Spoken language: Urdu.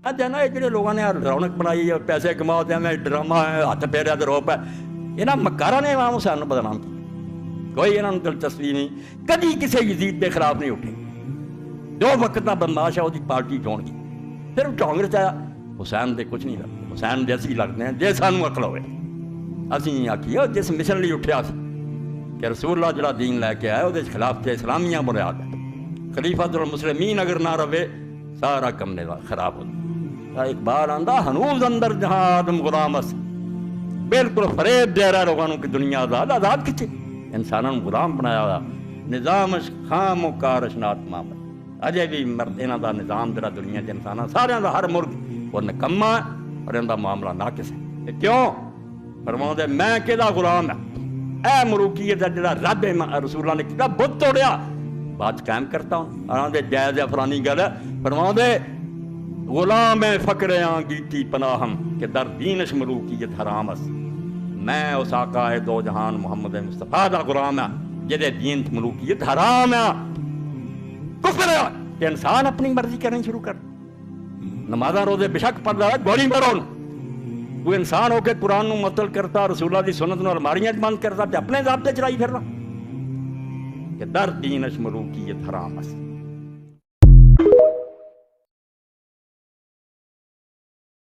جانا یہ لوگوں نے رونق بنائی پیسے کماؤ میں ڈرامہ ہے ہاتھ پھیرا تو روپ ہے یہاں مکارا نے امام حسین بدنام کیا کوئی یہاں دلچسپی نہیں کدی کسی یزید کے خلاف نہیں اٹھے 2 وقت کا بدماش ہے وہ پارٹی چون کی پھر کانگریس آیا حسین دے کچھ نہیں لگتے حسین دے اسی لگتے ہیں جی سانوں عقل ہوئے اسی آخیے جس مشن لیے اٹھیا سی کہ رسول اللہ جڑا دین لے کے آیا وہ خلاف تے اسلامیہ بنیاد ہے خلیفۃ المسلمین اگر نہ رہے سارا کم نے خراب ہو اقبال آندا ہنوز اندر جہاں آدم غلام اس بالکل فریب دے رہا لوگوں کہ دنیا آزاد آزاد کتنے انسانوں غلام بنایا ہوا نظام خام و کارش ناتما اجے بھی مرد یہاں کا نظام جڑا دنیا کے انسان سارے کا ہر ملک وہ نکما ہے اور ان کا معاملہ ناقص ہے کیوں فرماؤں دے میں کہدا غلام ہے اے ملوکیت جڑا رب رسول اللہ نے کیا بت توڑیا بات قائم کرتا ہوں آنا دے جائز افرانی گل ہے فرماؤں دے غلام فقر گیتی پناہم کہ در دینش ملوکیت حرام اس میں اس آقا دو جہان محمد مصطفیٰ دا غلام ہے جدے دین ملوکیت حرام ہے کفر ہے کہ انسان اپنی مرضی کرنی شروع کر نمازاں روزے بشک پڑھ رہا ہے گولی مارو وہ انسان ہو کے قرآن نو معطل کرتا رسول اللہ دی سنت نو الماریاں بند کرتا تے اپنے ضابطے چلائی پھرنا کہ در دینش ملوکیت حرام اس